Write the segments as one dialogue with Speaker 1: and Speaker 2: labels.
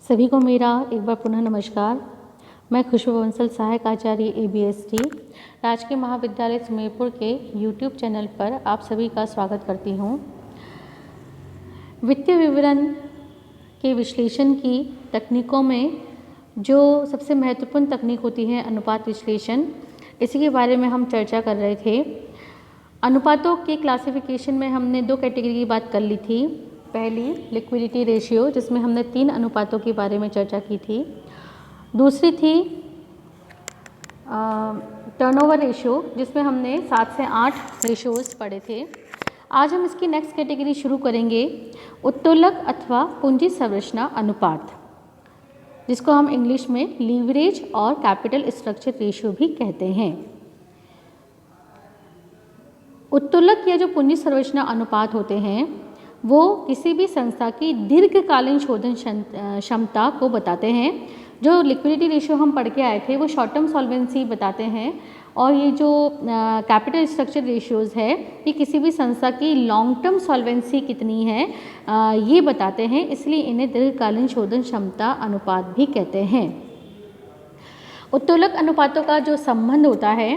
Speaker 1: सभी को मेरा एक बार पुनः नमस्कार। मैं खुशबू बंसल, सहायक आचार्य ABST, राजकीय महाविद्यालय सुमेरपुर के YouTube चैनल पर आप सभी का स्वागत करती हूँ। वित्तीय विवरण के विश्लेषण की तकनीकों में जो सबसे महत्वपूर्ण तकनीक होती है अनुपात विश्लेषण, इसी के बारे में हम चर्चा कर रहे थे। अनुपातों के क्लासिफिकेशन में हमने दो कैटेगरी की बात कर ली थी। पहली लिक्विडिटी रेशियो, जिसमें हमने 3 अनुपातों के बारे में चर्चा की थी। दूसरी थी टर्नओवर रेशियो, जिसमें हमने 7 से 8 रेशियोज पढ़े थे। आज हम इसकी नेक्स्ट कैटेगरी शुरू करेंगे, उत्तोलक अथवा पूंजी संरचना अनुपात, जिसको हम इंग्लिश में लीवरेज और कैपिटल स्ट्रक्चर रेशियो भी कहते हैं। उत्तोलक या जो पूंजी संरचना अनुपात होते हैं वो किसी भी संस्था की दीर्घकालीन शोधन क्षमता को बताते हैं। जो लिक्विडिटी रेशियो हम पढ़ के आए थे वो शॉर्ट टर्म सॉल्वेंसी बताते हैं, और ये जो कैपिटल स्ट्रक्चर रेशियोज़ है ये किसी भी संस्था की लॉन्ग टर्म सॉल्वेंसी कितनी है ये बताते हैं, इसलिए इन्हें दीर्घकालीन शोधन क्षमता अनुपात भी कहते हैं। उत्तोलक अनुपातों का जो संबंध होता है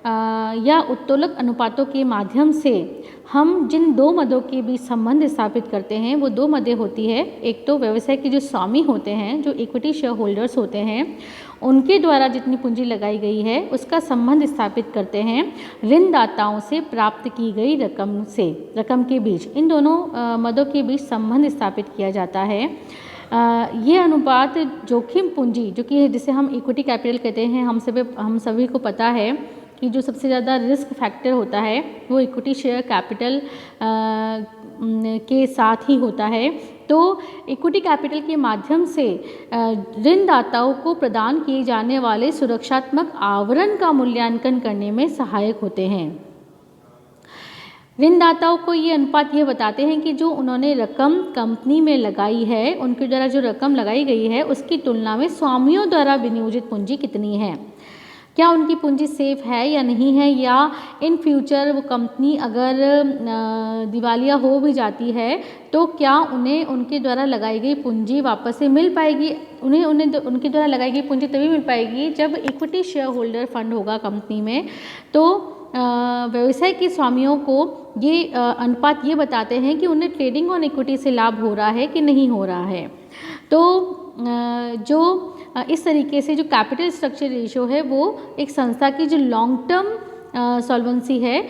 Speaker 1: या उत्तोलक अनुपातों के माध्यम से हम जिन दो मदों के बीच संबंध स्थापित करते हैं वो दो मदें होती है। एक तो व्यवसाय के जो स्वामी होते हैं, जो इक्विटी शेयर होल्डर्स होते हैं, उनके द्वारा जितनी पूंजी लगाई गई है उसका संबंध स्थापित करते हैं ऋणदाताओं से प्राप्त की गई रकम के बीच। इन दोनों मदों के बीच संबंध स्थापित किया जाता है। ये अनुपात जोखिम पूंजी, जो कि जिसे हम इक्विटी कैपिटल कहते हैं, हम सभी को पता है कि जो सबसे ज़्यादा रिस्क फैक्टर होता है वो इक्विटी शेयर कैपिटल के साथ ही होता है। तो इक्विटी कैपिटल के माध्यम से ऋणदाताओं को प्रदान किए जाने वाले सुरक्षात्मक आवरण का मूल्यांकन करने में सहायक होते हैं। ऋणदाताओं को ये अनुपात ये बताते हैं कि जो उन्होंने रकम कंपनी में लगाई है, उनके द्वारा जो रकम लगाई गई है उसकी तुलना में स्वामियों द्वारा विनियोजित पूंजी कितनी है। क्या उनकी पूंजी सेफ है या नहीं है, या इन फ्यूचर वो कंपनी अगर दिवालिया हो भी जाती है तो क्या उन्हें उनके द्वारा लगाई गई पूंजी वापस से मिल पाएगी। उन्हें उनके द्वारा लगाई गई पूंजी तभी मिल पाएगी जब इक्विटी शेयर होल्डर फंड होगा कंपनी में। तो व्यवसाय के स्वामियों को ये अनुपात ये बताते हैं कि उन्हें ट्रेडिंग ऑन इक्विटी से लाभ हो रहा है कि नहीं हो रहा है। तो जो इस तरीके से जो कैपिटल स्ट्रक्चर रेशियो है वो एक संस्था की जो लॉन्ग टर्म सॉल्वेंसी है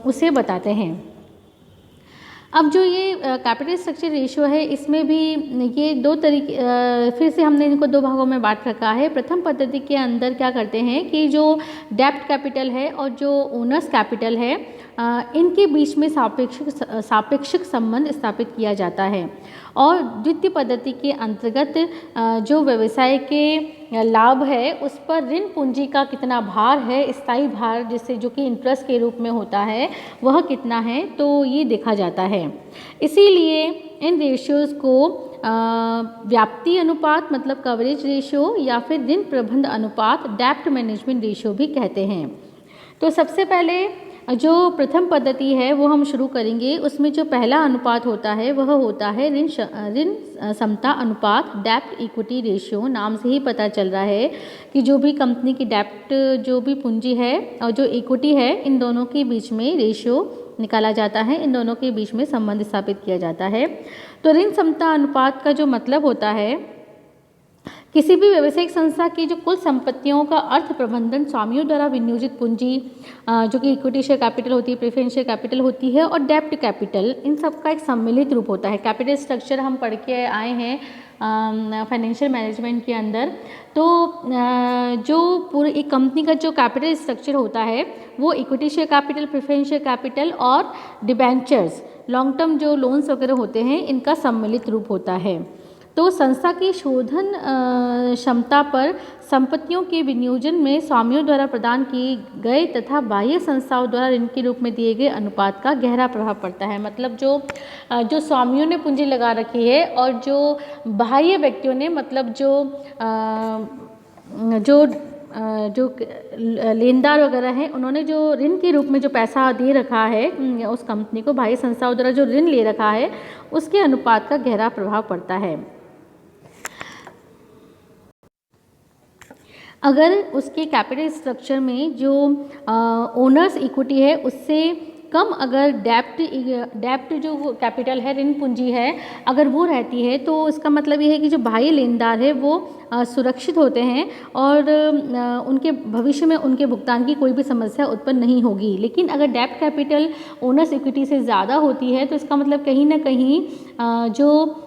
Speaker 1: उसे बताते हैं। अब जो ये कैपिटल स्ट्रक्चर रेशियो है, इसमें भी ये दो तरीके, फिर से हमने इनको दो भागों में बांट रखा है। प्रथम पद्धति के अंदर क्या करते हैं कि जो डेब्ट कैपिटल है और जो ओनर्स कैपिटल है इनके बीच में सापेक्षिक संबंध स्थापित किया जाता है, और द्वितीय पद्धति के अंतर्गत जो व्यवसाय के लाभ है उस पर ऋण पूंजी का कितना भार है, स्थायी भार जिससे जो कि इंटरेस्ट के रूप में होता है वह कितना है, तो ये देखा जाता है। इसीलिए इन रेशियोज़ को व्याप्ति अनुपात मतलब कवरेज रेशियो या फिर ऋण प्रबंध अनुपात डेब्ट मैनेजमेंट रेशियो भी कहते हैं। तो सबसे पहले जो प्रथम पद्धति है वो हम शुरू करेंगे। उसमें जो पहला अनुपात होता है वह होता है ऋण समता अनुपात, डेब्ट इक्विटी रेशियो। नाम से ही पता चल रहा है कि जो भी कंपनी की डेब्ट जो भी पूंजी है और जो इक्विटी है, इन दोनों के बीच में रेशियो निकाला जाता है, इन दोनों के बीच में संबंध स्थापित किया जाता है। तो ऋण समता अनुपात का जो मतलब होता है, किसी भी व्यावसायिक संस्था की जो कुल संपत्तियों का अर्थ प्रबंधन स्वामियों द्वारा विनियोजित पूंजी जो कि इक्विटी शेयर कैपिटल होती है, प्रेफरेंस शेयर कैपिटल होती है और डेब्ट कैपिटल, इन सब का एक सम्मिलित रूप होता है। कैपिटल स्ट्रक्चर हम पढ़ के आए हैं फाइनेंशियल मैनेजमेंट के अंदर। तो जो पूरी एक कंपनी का जो कैपिटल स्ट्रक्चर होता है वो equity share capital, preference share capital और डिबेंचर्स, लॉन्ग टर्म जो लोन्स वगैरह होते हैं, इनका सम्मिलित रूप होता है। तो संस्था की शोधन क्षमता पर संपत्तियों के विनियोजन में स्वामियों द्वारा प्रदान किए गए तथा बाह्य संस्थाओं द्वारा ऋण के रूप में दिए गए अनुपात का गहरा प्रभाव पड़ता है। मतलब जो स्वामियों ने पूंजी लगा रखी है और जो बाह्य व्यक्तियों ने, मतलब जो जो लेनदार वगैरह हैं उन्होंने जो ऋण के रूप में जो पैसा दे रखा है उस कंपनी को, बाह्य संस्थाओं द्वारा जो ऋण ले रखा है उसके अनुपात का गहरा प्रभाव पड़ता है। अगर उसके कैपिटल स्ट्रक्चर में जो ओनर्स इक्विटी है उससे कम अगर डेप्ट जो कैपिटल है, ऋण पूंजी है, अगर वो रहती है तो इसका मतलब ये है कि जो बाह्य लेनदार है वो सुरक्षित होते हैं और उनके भविष्य में उनके भुगतान की कोई भी समस्या उत्पन्न नहीं होगी। लेकिन अगर डेप्ट कैपिटल ओनर्स इक्विटी से ज़्यादा होती है तो इसका मतलब कहीं ना कहीं जो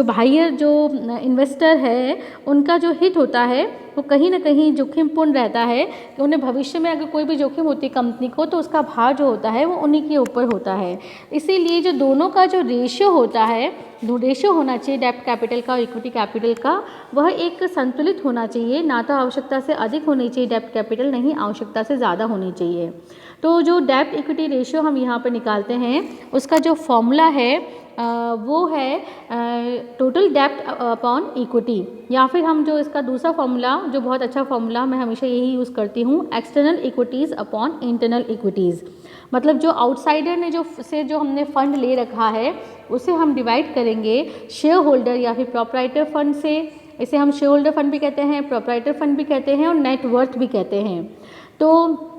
Speaker 1: बाह्य जो इन्वेस्टर है उनका जो हित होता है वो कहीं ना कहीं जोखिमपूर्ण रहता है कि उन्हें भविष्य में अगर कोई भी जोखिम होती है कंपनी को तो उसका भार जो होता है वो उन्हीं के ऊपर होता है। इसीलिए जो दोनों का जो रेशियो होता है, जो रेशियो होना चाहिए डेप्ट कैपिटल का और इक्विटी कैपिटल का, वह एक संतुलित होना चाहिए। ना तो आवश्यकता से अधिक होनी चाहिए डेप्ट कैपिटल, नहीं आवश्यकता से ज़्यादा होनी चाहिए। तो जो डेप्ट इक्विटी रेशियो हम यहाँ पर निकालते हैं उसका जो फॉर्मूला है वो है टोटल डेप्ट अपॉन इक्विटी, या फिर हम जो इसका दूसरा फॉर्मूला जो बहुत अच्छा फॉर्मूला मैं हमेशा यही यूज़ करती हूँ, external equities upon internal equities. मतलब जो आउटसाइडर ने जो हमने फंड ले रखा है उसे हम डिवाइड करेंगे शेयर होल्डर या फिर प्रोप्राइटर फंड से। इसे हम शेयर होल्डर फंड भी कहते हैं, प्रोप्राइटर फंड भी कहते हैं और नेटवर्थ भी कहते हैं। तो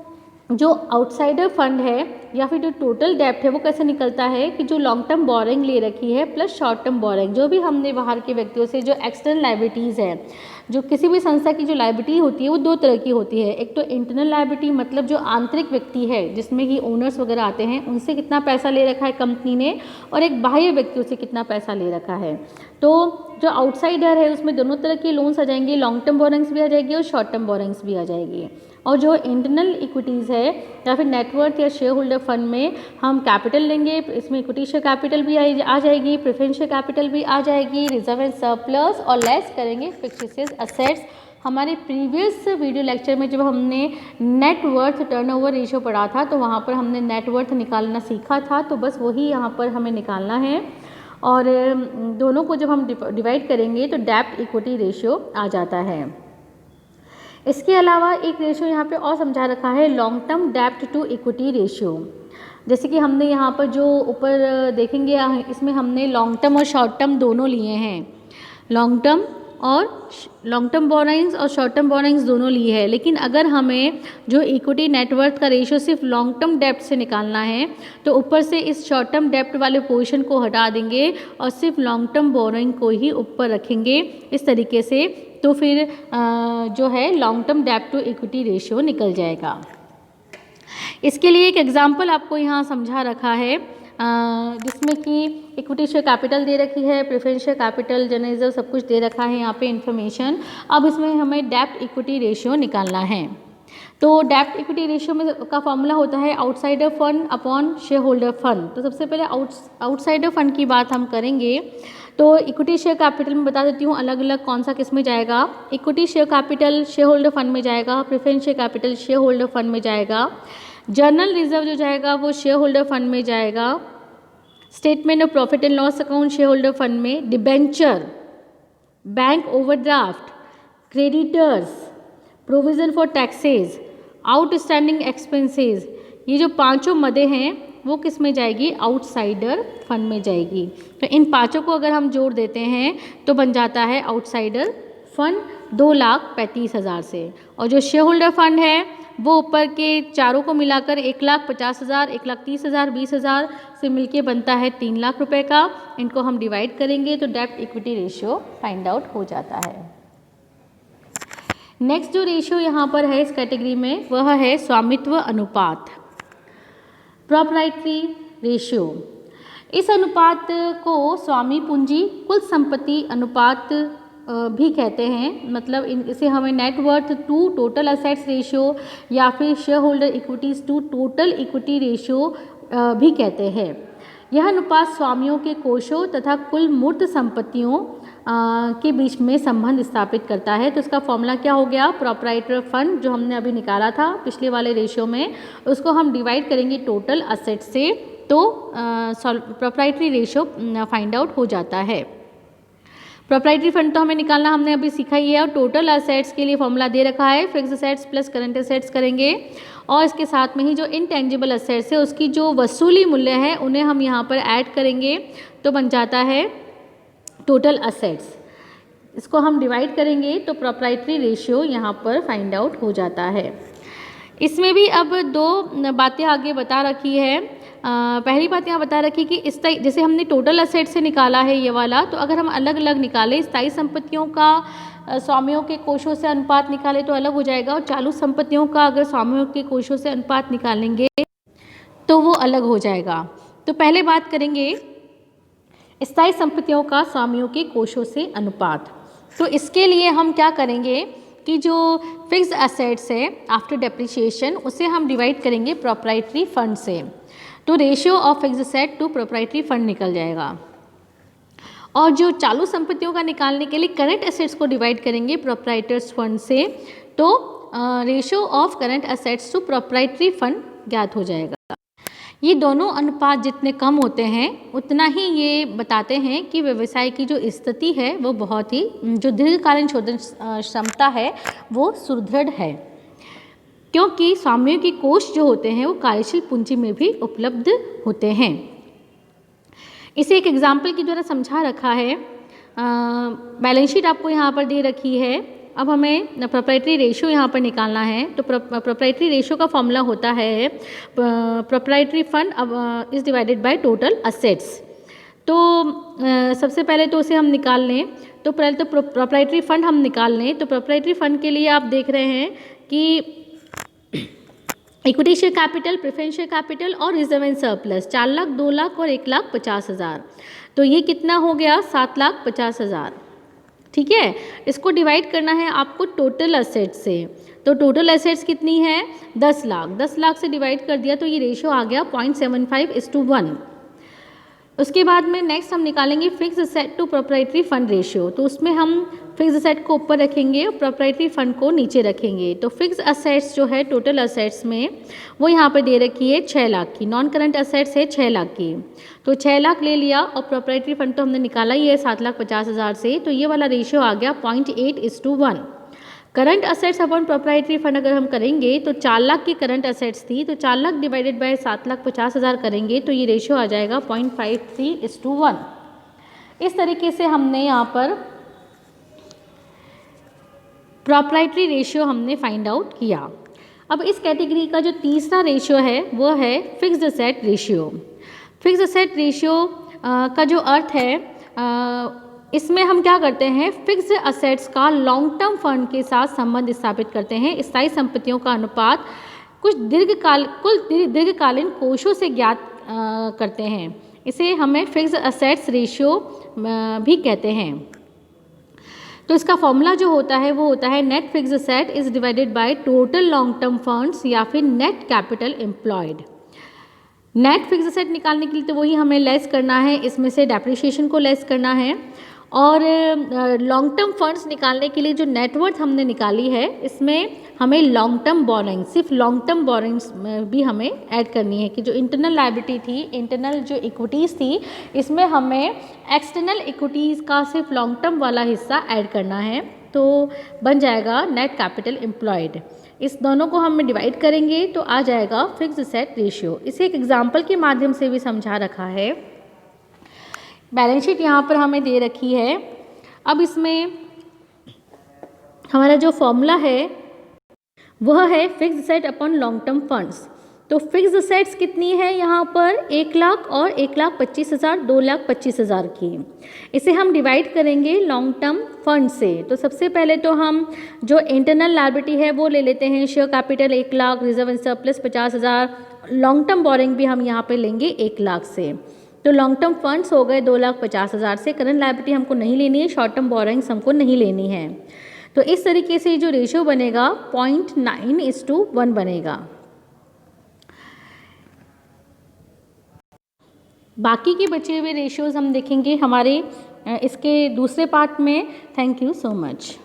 Speaker 1: जो आउटसाइडर फंड है या फिर जो टोटल डेप्ट है वो कैसे निकलता है कि जो लॉन्ग टर्म बोरिंग ले रखी है प्लस शॉर्ट टर्म बोरिंग, जो भी हमने बाहर के व्यक्तियों से जो एक्सटर्नल लायबिलिटीज़ है, जो किसी भी संस्था की जो लायबिलिटी होती है वो दो तरह की होती है। एक तो इंटरनल लायबिलिटी, मतलब जो आंतरिक व्यक्ति है जिसमें कि ओनर्स वगैरह आते हैं उनसे कितना पैसा ले रखा है कंपनी ने, और एक बाह्य व्यक्तियों से कितना पैसा ले रखा है। तो जो आउटसाइडर है उसमें दोनों तरह के लोन्स आ जाएंगे, लॉन्ग टर्म बोरिंग्स भी आ जाएगी और शॉर्ट टर्म बोरिंग्स भी आ जाएगी। और जो इंटरनल इक्विटीज़ है या फिर नेटवर्थ या शेयर होल्डर फंड में हम कैपिटल लेंगे, इसमें इक्विटी शेयर कैपिटल भी आ जाएगी, प्रेफरेंस शेयर कैपिटल भी आ जाएगी, रिजर्व एंड सरप्लस, और लेस करेंगे फिक्स्ड असेट्स। हमारे प्रीवियस वीडियो लेक्चर में जब हमने नेटवर्थ टर्नओवर रेशियो पढ़ा था तो वहाँ पर हमने नेटवर्थ निकालना सीखा था, तो बस वही यहाँ पर हमें निकालना है। और दोनों को जब हम डिवाइड करेंगे तो डेप्ट इक्विटी रेशियो आ जाता है। इसके अलावा एक रेशियो यहाँ पे और समझा रखा है, लॉन्ग टर्म डेप्ट टू इक्विटी रेशियो। जैसे कि हमने यहाँ पर जो ऊपर देखेंगे इसमें हमने लॉन्ग टर्म और शॉर्ट टर्म दोनों लिए हैं, लॉन्ग टर्म बोरोइंग्स और शॉर्ट टर्म बोरोइंग्स दोनों लिए है। लेकिन अगर हमें जो इक्विटी नेटवर्थ का रेशियो सिर्फ लॉन्ग टर्म डेप्ट से निकालना है तो ऊपर से इस शॉर्ट टर्म डेप्ट वाले पोर्शन को हटा देंगे और सिर्फ लॉन्ग टर्म बोरोइंग को ही ऊपर रखेंगे इस तरीके से, तो फिर जो है लॉन्ग टर्म डेप्ट टू इक्विटी रेशियो निकल जाएगा। इसके लिए एक एग्जांपल आपको यहाँ समझा रखा है जिसमें कि इक्विटी शेयर कैपिटल दे रखी है, preference share capital, general reserve सब कुछ दे रखा है यहाँ पे इन्फॉर्मेशन। अब इसमें हमें डेप्ट इक्विटी रेशियो निकालना है। तो डेप्ट इक्विटी रेशियो में का फॉर्मूला होता है outsider fund upon share holder fund. तो सबसे पहले आउटसाइडर फंड की बात हम करेंगे तो इक्विटी शेयर कैपिटल में बता देती हूँ अलग अलग कौन सा किस में जाएगा। Equity share capital share holder fund में जाएगा, preference share capital share holder fund में जाएगा, जनरल रिजर्व जो जाएगा वो शेयर होल्डर फंड में जाएगा, statement of profit and loss account share holder fund में, debenture, bank overdraft, creditors, provision for taxes, outstanding expenses, ये जो पांचों मदें हैं वो किस में जाएगी, आउटसाइडर फंड में जाएगी। तो इन पांचों को अगर हम जोड़ देते हैं तो बन जाता है आउटसाइडर फंड 2,35,000 से। और जो शेयर होल्डर फंड है वो ऊपर के चारों को मिलाकर 1,50,000, 1,30,000, 20,000 से मिलके बनता है 3 लाख रुपए का। इनको हम डिवाइड करेंगे तो डेप्ट इक्विटी रेशियो फाइंड आउट हो जाता है। नेक्स्ट जो रेशियो यहाँ पर है इस कैटेगरी में वह है स्वामित्व अनुपात, प्रॉपर्टी रेशियो। इस अनुपात को स्वामी पूंजी कुल संपत्ति अनुपात भी कहते हैं। मतलब इसे हमें net worth to total assets ratio या फिर shareholder equities to total equity ratio भी कहते हैं। यह अनुपात स्वामियों के कोषों तथा कुल मूर्त संपत्तियों के बीच में संबंध स्थापित करता है। तो इसका फॉर्मूला क्या हो गया, प्रोप्राइटर फंड जो हमने अभी निकाला था पिछले वाले रेशियो में, उसको हम डिवाइड करेंगे टोटल असेट से, तो प्रोप्राइटरी रेशियो फाइंड आउट हो जाता है। प्रोप्राइटरी फंड तो हमें निकालना हमने अभी सीखा ही है, और टोटल असेट्स के लिए फॉर्मूला दे रखा है, fix assets plus current assets करेंगे, और इसके साथ में ही जो इनटेंजिबल असेट्स है उसकी जो वसूली मूल्य है उन्हें हम यहाँ पर ऐड करेंगे, तो बन जाता है टोटल असेट्स। इसको हम डिवाइड करेंगे तो प्रोप्राइटरी रेशियो यहाँ पर फाइंड आउट हो जाता है। इसमें भी अब दो बातें आगे बता रखी है। पहली बात यहाँ बता रखी कि स्थायी, जैसे हमने टोटल असेट से निकाला है ये वाला, तो अगर हम अलग अलग निकालें, स्थायी संपत्तियों का स्वामियों के कोषों से अनुपात निकाले तो अलग हो जाएगा, और चालू संपत्तियों का अगर स्वामियों के कोषों से अनुपात निकालेंगे तो वो अलग हो जाएगा। तो पहले बात करेंगे स्थायी संपत्तियों का स्वामियों के कोषों से अनुपात। तो इसके लिए हम क्या करेंगे कि जो फिक्स्ड असेट्स है आफ्टर डेप्रिसिएशन उसे हम डिवाइड करेंगे प्रोप्राइटरी फंड से, तो ratio of fixed asset to proprietary fund निकल जाएगा। और जो चालू संपत्तियों का निकालने के लिए करंट असेट्स को डिवाइड करेंगे प्रोप्राइटर्स फंड से, तो ratio of current assets to proprietary fund ज्ञात हो जाएगा। ये दोनों अनुपात जितने कम होते हैं उतना ही ये बताते हैं कि व्यवसाय की जो स्थिति है वो बहुत ही, जो दीर्घकालीन शोधन क्षमता है वो सुदृढ़ है, क्योंकि स्वामियों के कोष जो होते हैं वो कार्यशील पूंजी में भी उपलब्ध होते हैं। इसे एक एग्जाम्पल के द्वारा समझा रखा है। बैलेंस शीट आपको यहाँ पर दे रखी है। अब हमें प्रोप्राइटरी रेशियो यहाँ पर निकालना है, तो प्रोप्राइटरी रेशियो का फॉर्मूला होता है proprietary fund is divided by total assets. तो सबसे पहले तो उसे हम निकाल लें, तो पहले तो प्रोप्राइटरी फंड हम निकाल लें। तो प्रोप्राइटरी फंड के लिए आप देख रहे हैं कि equity share capital, preference share capital और reserve and surplus 4 lakh, 2 lakh और 1,50,000। तो ये कितना हो गया? 7,50,000। ठीक है, इसको डिवाइड करना है आपको टोटल असेट्स से। तो टोटल असेट्स कितनी है? 10 लाख। 10 लाख से डिवाइड कर दिया तो ये रेशियो आ गया 0.75:1। उसके बाद में नेक्स्ट हम निकालेंगे fix asset to proprietary fund ratio. तो उसमें हम फिक्स असेट को ऊपर रखेंगे और प्रोप्राइटरी फंड को नीचे रखेंगे। तो फिक्स असेट्स जो है टोटल असेट्स में वो यहाँ पर दे रखी है 6 लाख की, नॉन करंट असेट्स है 6 लाख की। तो 6 लाख ले लिया और प्रोप्राइटरी फंड तो हमने निकाला ही है 7,50,000 से, तो ये वाला रेशियो आ गया 0.8:1। Current assets upon proprietary fund अगर हम करेंगे तो 4 लाख की करंट असेट्स थी, तो 4 लाख डिवाइडेड बाय 7,50,000 करेंगे तो ये रेशियो आ जाएगा 0.53:1। इस तरीके से हमने यहाँ पर प्रोप्राइटरी रेशियो हमने फाइंड आउट किया। अब इस कैटेगरी का जो तीसरा रेशियो है वो है fixed asset ratio. Fixed asset ratio का जो अर्थ है, इसमें हम क्या करते हैं, फिक्स्ड असेट्स का लॉन्ग टर्म फंड के साथ संबंध स्थापित करते हैं। स्थायी संपत्तियों का अनुपात कुल दीर्घकालीन कोषों से ज्ञात करते हैं। इसे हमें फिक्स्ड असेट्स रेशियो भी कहते हैं। तो इसका फॉर्मूला जो होता है वो होता है net fixed asset is divided by total long term funds या फिर net capital employed. Net fixed asset निकालने के लिए तो वही हमें लेस करना है, इसमें से डेप्रिसिएशन को लेस करना है। और लॉन्ग टर्म फंड्स निकालने के लिए जो नेटवर्थ हमने निकाली है इसमें हमें लॉन्ग टर्म बोरिंग, सिर्फ लॉन्ग टर्म बोरिंग्स भी हमें ऐड करनी है कि जो इंटरनल लायबिलिटी थी, इंटरनल जो इक्विटीज़ थी, इसमें हमें एक्सटर्नल इक्विटीज़ का सिर्फ लॉन्ग टर्म वाला हिस्सा ऐड करना है। तो बन जाएगा नेट कैपिटल एम्प्लॉयड। इस दोनों को हम डिवाइड करेंगे तो आ जाएगा फिक्स्ड असेट रेशियो। इसे एक एग्जाम्पल के माध्यम से भी समझा रखा है। बैलेंस शीट यहाँ पर हमें दे रखी है। अब इसमें हमारा जो फॉर्मूला है वह है fixed asset upon long term funds. तो फिक्स्ड असेट्स कितनी है यहाँ पर? 1 लाख और 1,25,000, 2,25,000 की। इसे हम डिवाइड करेंगे लॉन्ग टर्म फंड से। तो सबसे पहले तो हम जो इंटरनल लायबिलिटी है वो ले लेते हैं, share capital 1 lakh, reserve and surplus 50,000, long term borrowing भी हम यहाँ पे लेंगे 1 लाख से। तो लॉन्ग टर्म फंड्स हो गए 2,50,000 से। करंट लायबिलिटी हमको नहीं लेनी है, शॉर्ट टर्म बोरिंग्स हमको नहीं लेनी है। तो इस तरीके से जो रेशियो बनेगा 0.9:1 बनेगा। बाकी के बचे हुए रेशियोज हम देखेंगे हमारे इसके दूसरे पार्ट में। Thank you so much.